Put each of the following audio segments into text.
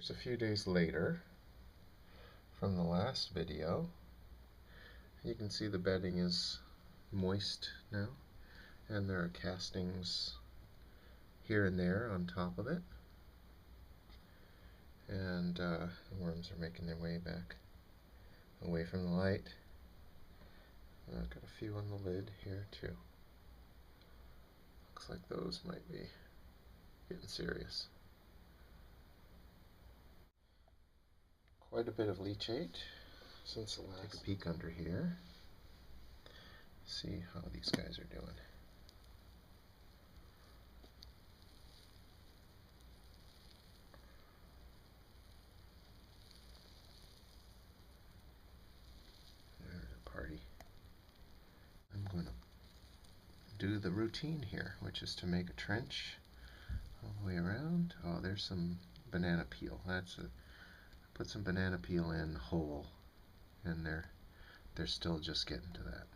Here's a few days later from the last video. You can see the bedding is moist now, and there are castings here and there on top of it, and the worms are making their way back away from the light. I've got a few on the lid here too. Looks like those might be getting serious. Quite a bit of leachate since the last. Take a peek under here. See how these guys are doing. There's a party. I'm going to do the routine here, which is to make a trench all the way around. Oh, there's some banana peel. Put some banana peel in whole, and they're still just getting to that.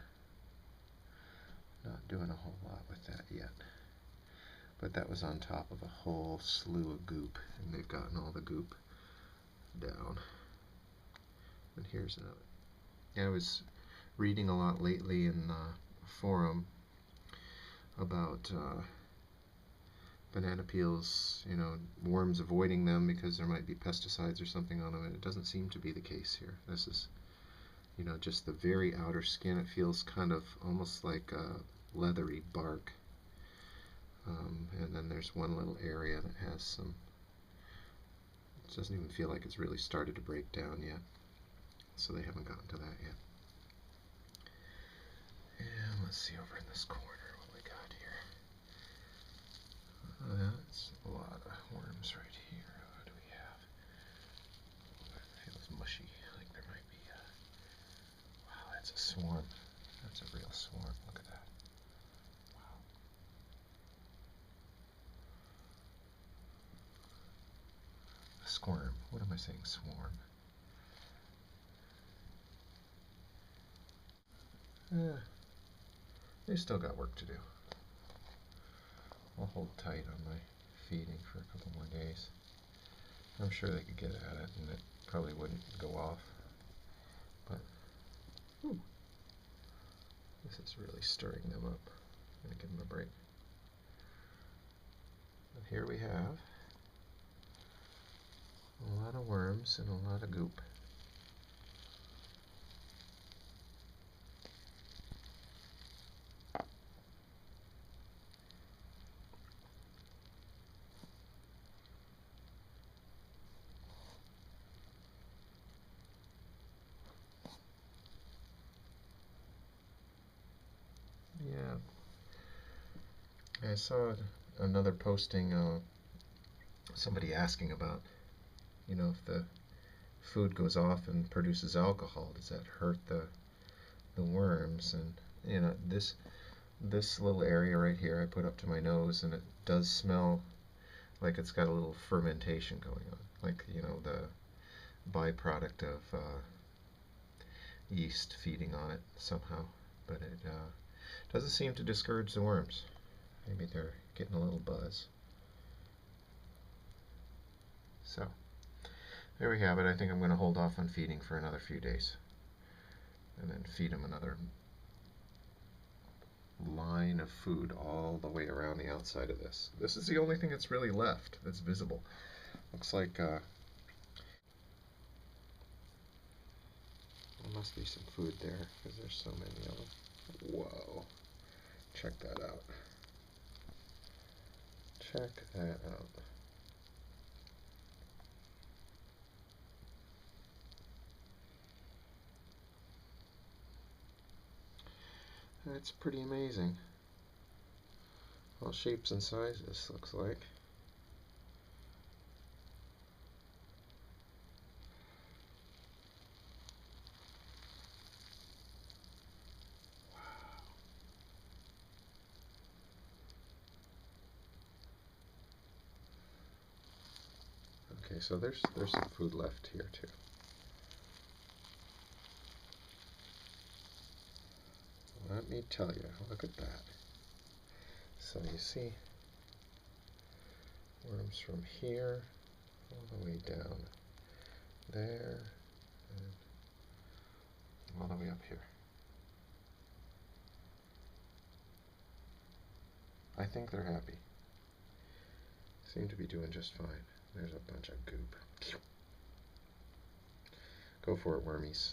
Not doing a whole lot with that yet. But that was on top of a whole slew of goop, and they've gotten all the goop down. And here's another. I was reading a lot lately in the forum about banana peels, worms avoiding them because there might be pesticides or something on them, and it doesn't seem to be the case here. This is, just the very outer skin. It feels kind of almost like a leathery bark. And then there's one little area that has some, it doesn't even feel like it's really started to break down yet. So they haven't gotten to that yet. And let's see over in this corner what we got here. That's a lot of worms right here. What do we have? It feels mushy, like there might be a, wow, that's a swarm. That's a real swarm. Look at that. Wow. A squirm. What am I saying? Swarm. They still got work to do. I'll hold tight on my feeding for a couple more days. I'm sure they could get at it and it probably wouldn't go off. But this is really stirring them up. I'm going to give them a break. And here we have a lot of worms and a lot of goop. Yeah. I saw another posting, somebody asking about, if the food goes off and produces alcohol, does that hurt the worms? And this little area right here I put up to my nose, and it does smell like it's got a little fermentation going on, like the byproduct of yeast feeding on it somehow. But it doesn't seem to discourage the worms. Maybe they're getting a little buzz. So there we have it. I think I'm going to hold off on feeding for another few days, and then feed them another line of food all the way around the outside of this. This is the only thing that's really left that's visible. Looks like there must be some food there because there's so many of them. Whoa. Check that out. Check that out. That's pretty amazing. All shapes and sizes, looks like. Okay, so there's some food left here too. Let me tell you, look at that. So you see worms from here all the way down there, and all the way up here. I think they're happy. Seem to be doing just fine. There's a bunch of goop. Go for it, wormies.